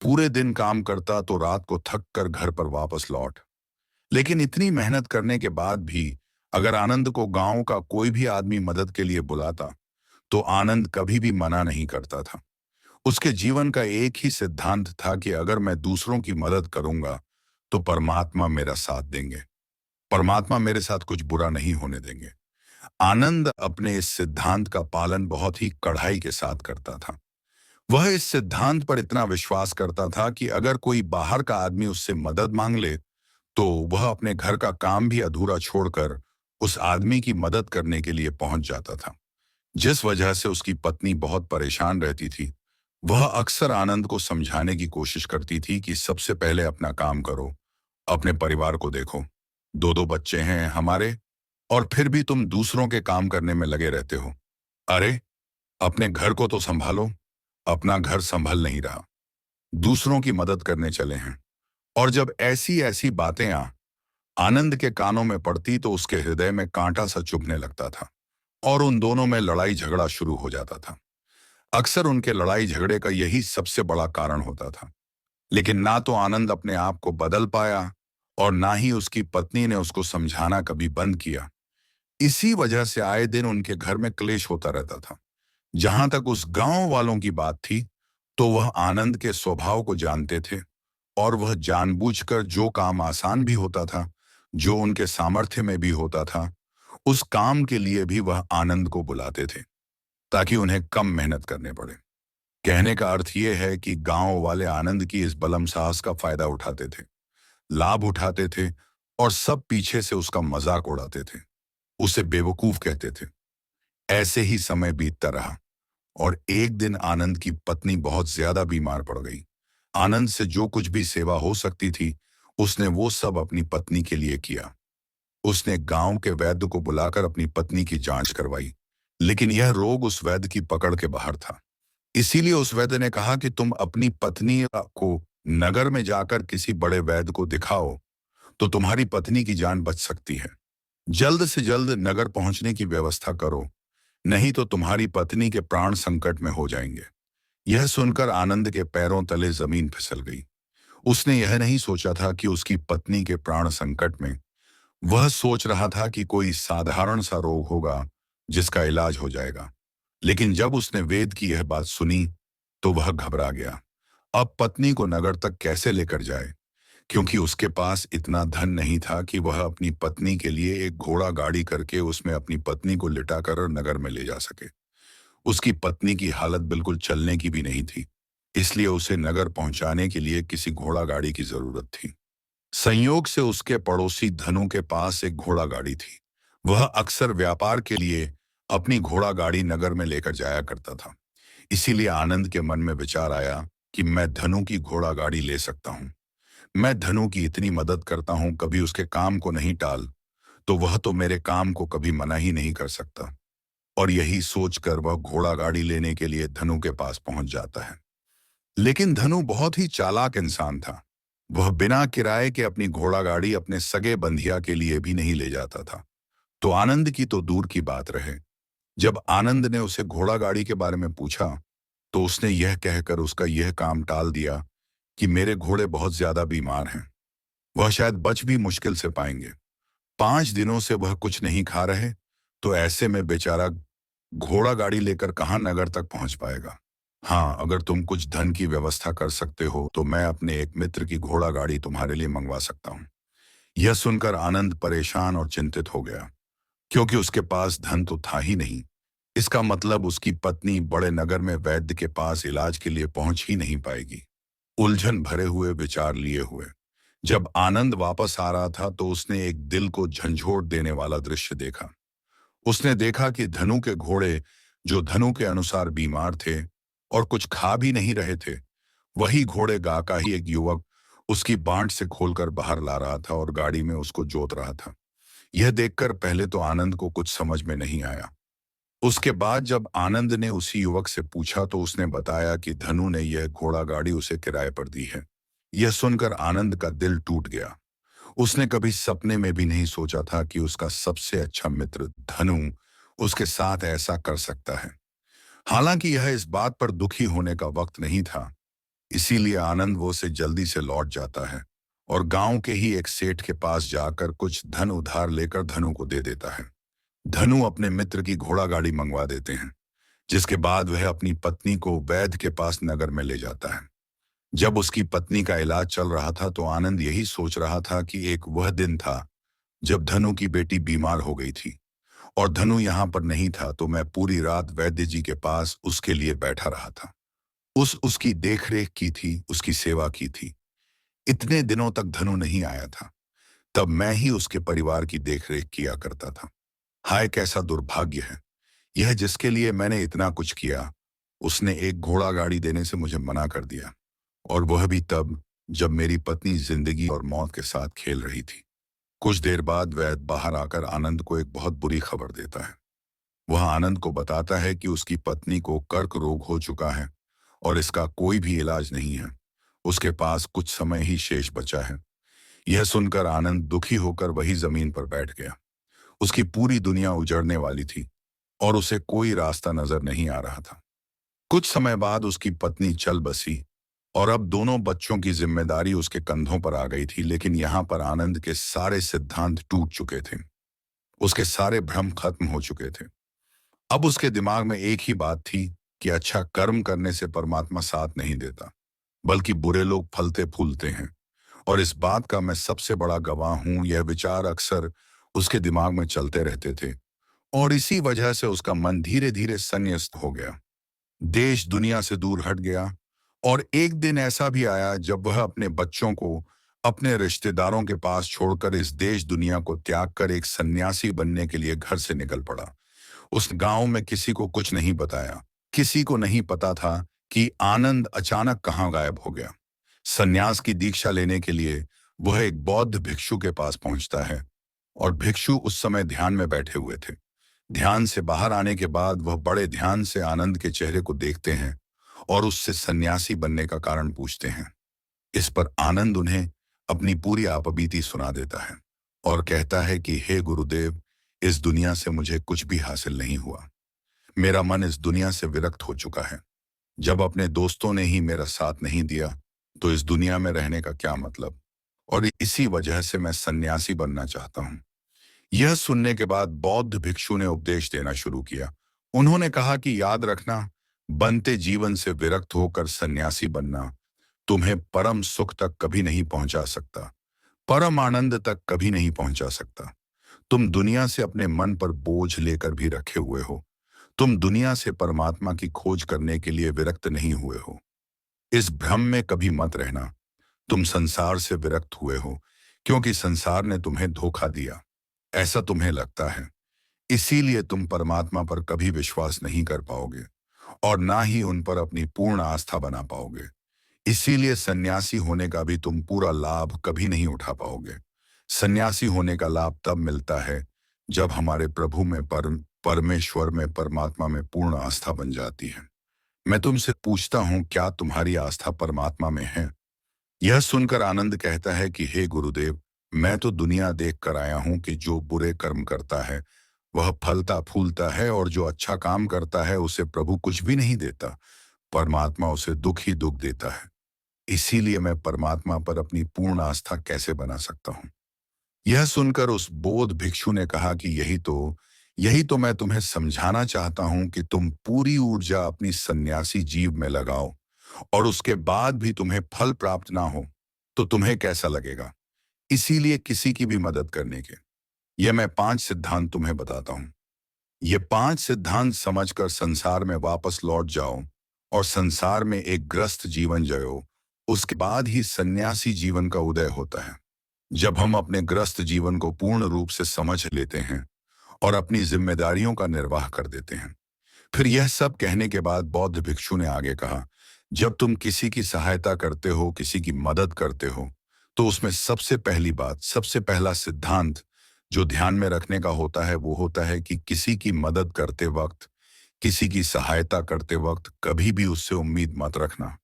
पूरे दिन काम करता तो रात को थक कर घर पर वापस लौट। लेकिन इतनी मेहनत करने के बाद भी अगर आनंद को गांव का कोई भी आदमी मदद के लिए बुलाता तो आनंद कभी भी मना नहीं करता था। उसके जीवन का एक ही सिद्धांत था कि अगर मैं दूसरों की मदद करूंगा तो परमात्मा मेरा साथ देंगे, परमात्मा मेरे साथ कुछ बुरा नहीं होने देंगे। आनंद अपने इस सिद्धांत का पालन बहुत ही कड़ाई के साथ करता था। वह इस सिद्धांत पर इतना विश्वास करता था कि अगर कोई बाहर का आदमी उससे मदद मांग ले तो वह अपने घर का काम भी अधूरा छोड़कर उस आदमी की मदद करने के लिए पहुंच जाता था। जिस वजह से उसकी पत्नी बहुत परेशान रहती थी। वह अक्सर आनंद को समझाने की कोशिश करती थी कि सबसे पहले अपना काम करो, अपने परिवार को देखो। दो दो बच्चे हैं हमारे, और फिर भी तुम दूसरों के काम करने में लगे रहते हो। अरे, अपने घर को तो संभालो। अपना घर संभल नहीं रहा, दूसरों की मदद करने चले हैं। और जब ऐसी ऐसी बातें आनंद के कानों में पड़ती तो उसके हृदय में कांटा सा चुभने लगता था और उन दोनों में लड़ाई झगड़ा शुरू हो जाता था। अक्सर उनके लड़ाई झगड़े का यही सबसे बड़ा कारण होता था। लेकिन ना तो आनंद अपने आप को बदल पाया और ना ही उसकी पत्नी ने उसको समझाना कभी बंद किया। इसी वजह से आए दिन उनके घर में क्लेश होता रहता था। जहां तक उस गांव वालों की बात थी, तो वह आनंद के स्वभाव को जानते थे और वह जानबूझकर जो काम आसान भी होता था, जो उनके सामर्थ्य में भी होता था, उस काम के लिए भी वह आनंद को बुलाते थे ताकि उन्हें कम मेहनत करने पड़े। कहने का अर्थ यह है कि गांव वाले आनंद की इस बलम साहस का फायदा उठाते थे, लाभ उठाते थे और सब पीछे से उसका मजाक उड़ाते थे, उसे बेवकूफ कहते थे। ऐसे ही समय बीतता रहा और एक दिन आनंद की पत्नी बहुत ज्यादा बीमार पड़ गई। आनंद से जो कुछ भी सेवा हो सकती थी, उसने वो सब अपनी पत्नी के लिए किया। उसने गांव के वैद्य को बुलाकर अपनी पत्नी की जांच करवाई, लेकिन यह रोग उस वैद्य की पकड़ के बाहर था। इसीलिए उस वैद्य ने कहा कि तुम अपनी पत्नी को नगर में जाकर किसी बड़े वैद्य को दिखाओ, तो तुम्हारी पत्नी की जान बच सकती है। जल्द से जल्द नगर पहुंचने की व्यवस्था करो, नहीं तो तुम्हारी पत्नी के प्राण संकट में हो जाएंगे। यह सुनकर आनंद के पैरों तले जमीन फिसल गई। उसने यह नहीं सोचा था कि उसकी पत्नी के प्राण संकट में। वह सोच रहा था कि कोई साधारण सा रोग होगा जिसका इलाज हो जाएगा। लेकिन जब उसने वेद की यह बात सुनी तो वह घबरा गया। अब पत्नी को नगर तक कैसे लेकर जाए, क्योंकि उसके पास इतना धन नहीं था कि वह अपनी पत्नी के लिए एक घोड़ा गाड़ी करके उसमें अपनी पत्नी को लिटाकर नगर में ले जा सके। उसकी पत्नी की हालत बिल्कुल चलने की भी नहीं थी, इसलिए उसे नगर पहुंचाने के लिए किसी घोड़ा गाड़ी की जरूरत थी। संयोग से उसके पड़ोसी धनु के पास एक घोड़ा गाड़ी थी। वह अक्सर व्यापार के लिए अपनी घोड़ा गाड़ी नगर में लेकर जाया करता था। इसीलिए आनंद के मन में विचार आया कि मैं धनु की घोड़ा गाड़ी ले सकता हूँ। मैं धनु की इतनी मदद करता हूँ, कभी उसके काम को नहीं टाल, तो वह तो मेरे काम को कभी मना ही नहीं कर सकता। और यही सोचकर वह घोड़ा गाड़ी लेने के लिए धनु के पास पहुंच जाता है। लेकिन धनु बहुत ही चालाक इंसान था। वह बिना किराए के अपनी घोड़ा गाड़ी अपने सगे बंधिया के लिए भी नहीं ले जाता था। तो आनंद की तो दूर की बात रहे। जब आनंद ने उसे घोड़ा गाड़ी के बारे में पूछा, तो उसने यह कहकर उसका यह काम टाल दिया कि मेरे घोड़े बहुत ज्यादा बीमार हैं, वह शायद बच भी मुश्किल से पाएंगे। 5 दिनों से वह कुछ नहीं खा रहे, तो ऐसे में बेचारा घोड़ा गाड़ी लेकर कहाँ नगर तक पहुंच पाएगा। हाँ, अगर तुम कुछ धन की व्यवस्था कर सकते हो तो मैं अपने एक मित्र की घोड़ा गाड़ी तुम्हारे लिए मंगवा सकता हूँ। यह सुनकर आनंद परेशान और चिंतित हो गया, क्योंकि उसके पास धन तो था ही नहीं। इसका मतलब उसकी पत्नी बड़े नगर में वैद्य के पास इलाज के लिए पहुंच ही नहीं पाएगी। उलझन भरे हुए विचार लिए हुए जब आनंद वापस आ रहा था, तो उसने एक दिल को झंझोड़ देने वाला दृश्य देखा। उसने देखा कि धनु के घोड़े, जो धनु के अनुसार बीमार थे और कुछ खा भी नहीं रहे थे, वही घोड़े गा का ही एक युवक उसकी बांट से खोलकर बाहर ला रहा था और गाड़ी में उसको जोत रहा था। यह देखकर पहले तो आनंद को कुछ समझ में नहीं आया। उसके बाद जब आनंद ने उसी युवक से पूछा, तो उसने बताया कि धनु ने यह घोड़ा गाड़ी उसे किराए पर दी है। यह सुनकर आनंद का दिल टूट गया। उसने कभी सपने में भी नहीं सोचा था कि उसका सबसे अच्छा मित्र धनु उसके साथ ऐसा कर सकता है। हालांकि यह इस बात पर दुखी होने का वक्त नहीं था, इसीलिए आनंद वो से जल्दी से लौट जाता है और गांव के ही एक सेठ के पास जाकर कुछ धन उधार लेकर धनु को दे देता है। धनु अपने मित्र की घोड़ा गाड़ी मंगवा देते हैं। जिसके बाद वह अपनी पत्नी को वैद्य के पास नगर में ले जाता है। जब उसकी पत्नी का इलाज चल रहा था तो आनंद यही सोच रहा था कि एक वह दिन था जब धनु की बेटी बीमार हो गई थी और धनु यहाँ पर नहीं था, तो मैं पूरी रात वैद्य जी के पास उसके लिए बैठा रहा था। उसकी देखरेख की थी, उसकी सेवा की थी। इतने दिनों तक धनु नहीं आया था, तब मैं ही उसके परिवार की देखरेख किया करता था। हाय कैसा दुर्भाग्य है यह, जिसके लिए मैंने इतना कुछ किया, उसने एक घोड़ा गाड़ी देने से मुझे मना कर दिया, और वह भी तब जब मेरी पत्नी जिंदगी और मौत के साथ खेल रही थी। कुछ देर बाद वैद्य बाहर आकर आनंद को एक बहुत बुरी खबर देता है। वह आनंद को बताता है कि उसकी पत्नी को कर्क रोग हो चुका है और इसका कोई भी इलाज नहीं है। उसके पास कुछ समय ही शेष बचा है। यह सुनकर आनंद दुखी होकर वही जमीन पर बैठ गया। उसकी पूरी दुनिया उजड़ने वाली थी और उसे कोई रास्ता नजर नहीं आ रहा था। कुछ समय बाद उसकी पत्नी चल बसी और अब दोनों बच्चों की जिम्मेदारी उसके कंधों पर आ गई थी, लेकिन यहाँ पर आनंद के सारे सिद्धांत टूट चुके थे। उसके सारे भ्रम खत्म हो चुके थे। अब उसके दिमाग में एक ही बात थी कि अच्छा कर्म करने से परमात्मा साथ नहीं देता, बल्कि बुरे लोग फलते फूलते हैं, और इस बात का मैं सबसे बड़ा गवाह हूं। यह विचार अक्सर उसके दिमाग में चलते रहते थे और इसी वजह से उसका मन धीरे धीरे संन्यास्त हो गया, देश दुनिया से दूर हट गया। और एक दिन ऐसा भी आया जब वह अपने बच्चों को अपने रिश्तेदारों के पास छोड़कर इस देश दुनिया को त्याग कर एक सन्यासी बनने के लिए घर से निकल पड़ा। उस गांव में किसी को कुछ नहीं बताया। किसी को नहीं पता था कि आनंद अचानक कहाँ गायब हो गया। सन्यास की दीक्षा लेने के लिए वह एक बौद्ध भिक्षु के पास पहुंचता है और भिक्षु उस समय ध्यान में बैठे हुए थे। ध्यान से बाहर आने के बाद वह बड़े ध्यान से आनंद के चेहरे को देखते हैं और उससे सन्यासी बनने का कारण पूछते हैं। इस पर आनंद उन्हें अपनी पूरी आपबीती सुना देता है और कहता है कि हे गुरुदेव, इस दुनिया से मुझे कुछ भी हासिल नहीं हुआ। मेरा मन इस दुनिया से विरक्त हो चुका है। जब अपने दोस्तों ने ही मेरा साथ नहीं दिया, तो इस दुनिया में रहने का क्या मतलब। और इसी वजह से मैं सन्यासी बनना चाहता हूँ। यह सुनने के बाद बौद्ध भिक्षु ने उपदेश देना शुरू किया। उन्होंने कहा कि याद रखना, बनते जीवन से विरक्त होकर सन्यासी बनना तुम्हें परम सुख तक कभी नहीं पहुंचा सकता, परम आनंद तक कभी नहीं पहुंचा सकता। तुम दुनिया से अपने मन पर बोझ लेकर भी रखे हुए हो। तुम दुनिया से परमात्मा की खोज करने के लिए विरक्त नहीं हुए हो। इस भ्रम में कभी मत रहना। तुम संसार से विरक्त हुए हो क्योंकि संसार ने तुम्हें धोखा दिया, ऐसा तुम्हें लगता है। इसीलिए तुम परमात्मा पर कभी विश्वास नहीं कर पाओगे और ना ही उन पर अपनी पूर्ण आस्था बना पाओगे। इसीलिए सन्यासी होने का भी तुम पूरा लाभ कभी नहीं उठा पाओगे। सन्यासी होने का लाभ तब मिलता है जब हमारे प्रभु में परमेश्वर में परमात्मा में पूर्ण आस्था बन जाती है। मैं तुमसे पूछता हूं, क्या तुम्हारी आस्था परमात्मा में है? यह सुनकर आनंद कहता है कि हे गुरुदेव, मैं तो दुनिया देख कर आया हूं कि जो बुरे कर्म करता है वह फलता फूलता है, और जो अच्छा काम करता है उसे प्रभु कुछ भी नहीं देता, परमात्मा उसे दुख ही दुख देता है। इसीलिए मैं परमात्मा पर अपनी पूर्ण आस्था कैसे बना सकता हूँ? यह सुनकर उस बौद्ध भिक्षु ने कहा कि यही तो मैं तुम्हें समझाना चाहता हूं कि तुम पूरी ऊर्जा अपनी सन्यासी जीव में लगाओ और उसके बाद भी तुम्हें फल प्राप्त ना हो तो तुम्हें कैसा लगेगा। इसीलिए किसी की भी मदद करने के ये मैं 5 सिद्धांत तुम्हें बताता हूं। ये 5 सिद्धांत समझकर संसार में वापस लौट जाओ और संसार में एक ग्रस्त जीवन जियो। उसके बाद ही सन्यासी जीवन का उदय होता है। जब हम अपने ग्रस्त जीवन को पूर्ण रूप से समझ लेते हैं और अपनी जिम्मेदारियों का निर्वाह कर देते हैं। फिर यह सब कहने के बाद बौद्ध भिक्षु ने आगे कहा, जब तुम किसी की सहायता करते हो, किसी की मदद करते हो, तो उसमें सबसे पहली बात, सबसे पहला सिद्धांत जो ध्यान में रखने का होता है वो होता है कि किसी की मदद करते वक्त, किसी की सहायता करते वक्त कभी भी उससे उम्मीद मत रखना।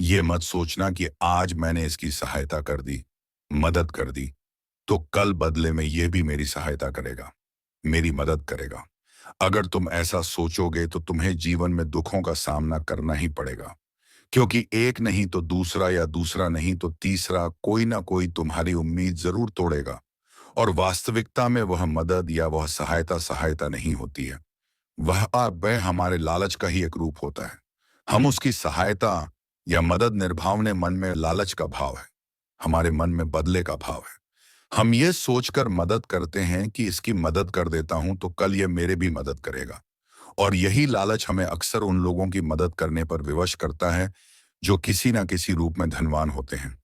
ये मत सोचना कि आज मैंने इसकी सहायता कर दी, मदद कर दी, तो कल बदले में यह भी मेरी सहायता करेगा, मेरी मदद करेगा। अगर तुम ऐसा सोचोगे तो तुम्हें जीवन में दुखों का सामना करना ही पड़ेगा, क्योंकि एक नहीं तो दूसरा, या दूसरा नहीं तो तीसरा, कोई ना कोई तुम्हारी उम्मीद जरूर तोड़ेगा। और वास्तविकता में वह मदद या वह सहायता सहायता नहीं होती है, वह हमारे लालच का ही एक रूप होता है। हम उसकी सहायता या मदद निभावने मन में लालच का भाव है, हमारे मन में बदले का भाव है। हम ये सोचकर मदद करते हैं कि इसकी मदद कर देता हूं तो कल ये मेरे भी मदद करेगा। और यही लालच हमें अक्सर उन लोगों की मदद करने पर विवश करता है जो किसी ना किसी रूप में धनवान होते हैं,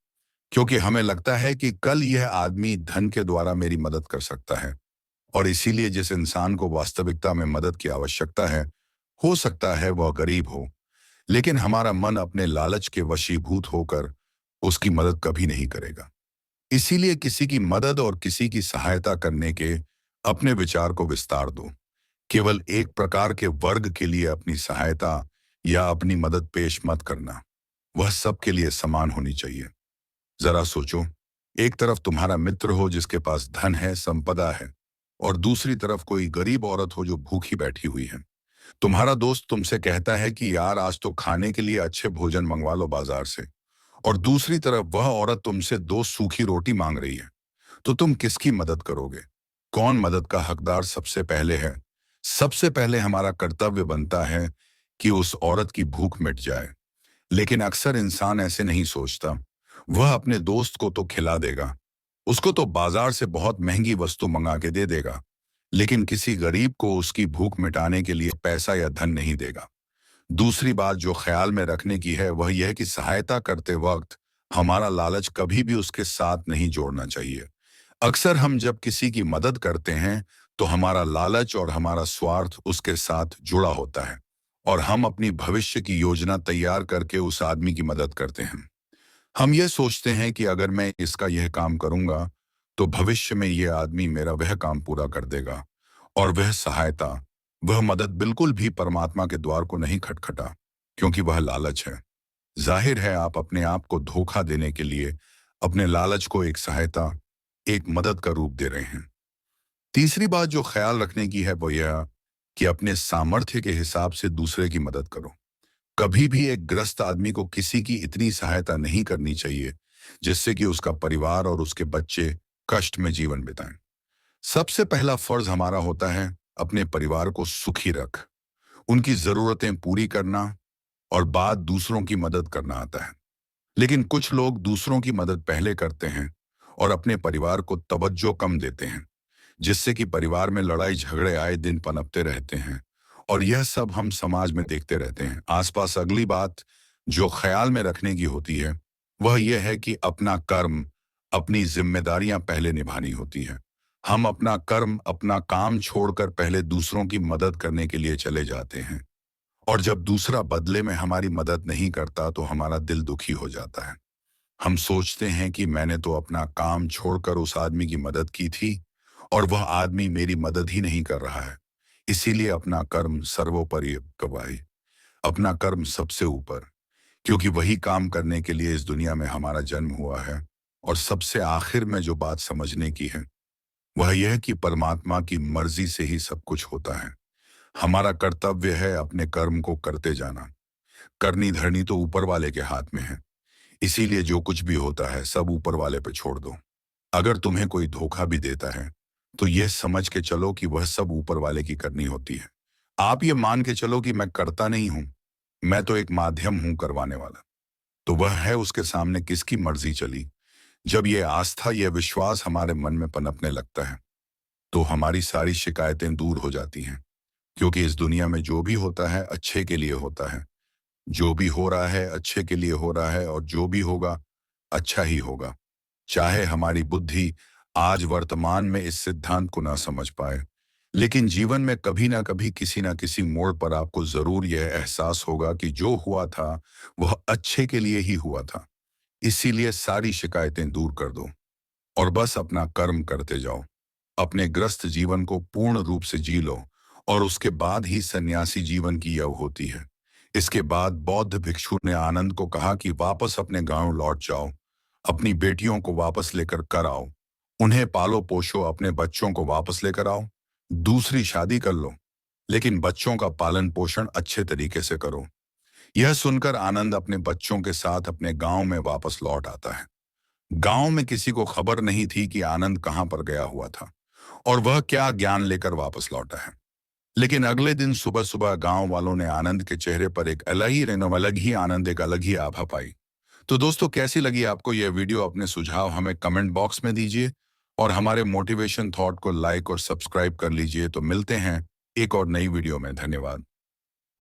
क्योंकि हमें लगता है कि कल यह आदमी धन के द्वारा मेरी मदद कर सकता है। और इसीलिए जिस इंसान को वास्तविकता में मदद की आवश्यकता है, हो सकता है वह गरीब हो, लेकिन हमारा मन अपने लालच के वशीभूत होकर उसकी मदद कभी नहीं करेगा। इसीलिए किसी की मदद और किसी की सहायता करने के अपने विचार को विस्तार दो। केवल एक प्रकार के वर्ग के लिए अपनी सहायता या अपनी मदद पेश मत करना, वह सबके लिए समान होनी चाहिए। जरा सोचो, एक तरफ तुम्हारा मित्र हो जिसके पास धन है, संपदा है, और दूसरी तरफ कोई गरीब औरत हो जो भूखी बैठी हुई है। तुम्हारा दोस्त तुमसे कहता है कि यार आज तो खाने के लिए अच्छे भोजन मंगवा लो बाजार से, और दूसरी तरफ वह औरत तुमसे दो सूखी रोटी मांग रही है। तो तुम किसकी मदद करोगे? कौन मदद का हकदार सबसे पहले है? सबसे पहले हमारा कर्तव्य बनता है कि उस औरत की भूख मिट जाए। लेकिन अक्सर इंसान ऐसे नहीं सोचता। वह अपने दोस्त को तो खिला देगा, उसको तो बाजार से बहुत महंगी वस्तु मंगा के दे देगा, लेकिन किसी गरीब को उसकी भूख मिटाने के लिए पैसा या धन नहीं देगा। दूसरी बात जो ख्याल में रखने की है वह यह कि सहायता करते वक्त हमारा लालच कभी भी उसके साथ नहीं जोड़ना चाहिए। अक्सर हम जब किसी की मदद करते हैं तो हमारा लालच और हमारा स्वार्थ उसके साथ जुड़ा होता है, और हम अपनी भविष्य की योजना तैयार करके उस आदमी की मदद करते हैं। हम ये सोचते हैं कि अगर मैं इसका यह काम करूंगा तो भविष्य में यह आदमी मेरा वह काम पूरा कर देगा। और वह सहायता, वह मदद बिल्कुल भी परमात्मा के द्वार को नहीं खटखटा, क्योंकि वह लालच है। जाहिर है आप अपने आप को धोखा देने के लिए अपने लालच को एक सहायता, एक मदद का रूप दे रहे हैं। तीसरी बात जो ख्याल रखने की है वो यह कि अपने सामर्थ्य के हिसाब से दूसरे की मदद करो। कभी भी एक ग्रस्त आदमी को किसी की इतनी सहायता नहीं करनी चाहिए जिससे कि उसका परिवार और उसके बच्चे कष्ट में जीवन बिताएं। सबसे पहला फर्ज हमारा होता है अपने परिवार को सुखी रख, उनकी जरूरतें पूरी करना, और बाद दूसरों की मदद करना आता है। लेकिन कुछ लोग दूसरों की मदद पहले करते हैं और अपने परिवार को तवज्जो कम देते हैं, जिससे कि परिवार में लड़ाई झगड़े आए दिन पनपते रहते हैं। और यह सब हम समाज में देखते रहते हैं आसपास। अगली बात जो ख्याल में रखने की होती है वह यह है कि अपना कर्म, अपनी जिम्मेदारियां पहले निभानी होती है। हम अपना कर्म, अपना काम छोड़कर पहले दूसरों की मदद करने के लिए चले जाते हैं, और जब दूसरा बदले में हमारी मदद नहीं करता तो हमारा दिल दुखी हो जाता है। हम सोचते हैं कि मैंने तो अपना काम छोड़कर उस आदमी की मदद की थी और वह आदमी मेरी मदद ही नहीं कर रहा है। इसीलिए अपना कर्म सर्वोपरि गवाई, अपना कर्म सबसे ऊपर, क्योंकि वही काम करने के लिए इस दुनिया में हमारा जन्म हुआ है। और सबसे आखिर में जो बात समझने की है वह यह कि परमात्मा की मर्जी से ही सब कुछ होता है। हमारा कर्तव्य है अपने कर्म को करते जाना। करनी धरनी तो ऊपर वाले के हाथ में है, इसीलिए जो कुछ भी होता है सब ऊपर वाले पे छोड़ दो। अगर तुम्हें कोई धोखा भी देता है तो यह समझ के चलो कि वह सब ऊपर वाले की करनी होती है। आप ये मान के चलो कि मैं करता नहीं हूं, मैं तो एक माध्यम हूं करवाने वाला। तो वह है उसके सामने किसकी मर्जी चली। जब यह आस्था, यह विश्वास हमारे मन में पनपने लगता है तो हमारी सारी शिकायतें दूर हो जाती हैं, क्योंकि इस दुनिया में जो भी होता है अच्छे के लिए होता है। जो भी हो रहा है अच्छे के लिए हो रहा है, और जो भी होगा अच्छा ही होगा। चाहे हमारी बुद्धि आज वर्तमान में इस सिद्धांत को ना समझ पाए, लेकिन जीवन में कभी ना कभी किसी ना किसी मोड़ पर आपको जरूर यह एहसास होगा कि जो हुआ था वह अच्छे के लिए ही हुआ था। इसीलिए सारी शिकायतें दूर कर दो और बस अपना कर्म करते जाओ। अपने ग्रस्त जीवन को पूर्ण रूप से जी लो, और उसके बाद ही सन्यासी जीवन की यह होती है। इसके बाद बौद्ध भिक्षु ने आनंद को कहा कि वापस अपने गांव लौट जाओ, अपनी बेटियों को वापस लेकर कर आओ, उन्हें पालो पोषो, अपने बच्चों को वापस लेकर आओ, दूसरी शादी कर लो, लेकिन बच्चों का पालन पोषण अच्छे तरीके से करो। यह सुनकर आनंद अपने बच्चों के साथ अपने गांव में वापस लौट आता है। गांव में किसी को खबर नहीं थी कि आनंद कहां पर गया हुआ था और वह क्या ज्ञान लेकर वापस लौटा है। लेकिन अगले दिन सुबह सुबह गांव वालों ने आनंद के चेहरे पर एक अलग ही आनंद, एक अलग ही आभा पाई। तो दोस्तों, कैसी लगी आपको यह वीडियो? अपने सुझाव हमें कमेंट बॉक्स में दीजिए और हमारे मोटिवेशन थॉट को लाइक और सब्सक्राइब कर लीजिए। तो मिलते हैं एक और नई वीडियो में। धन्यवाद।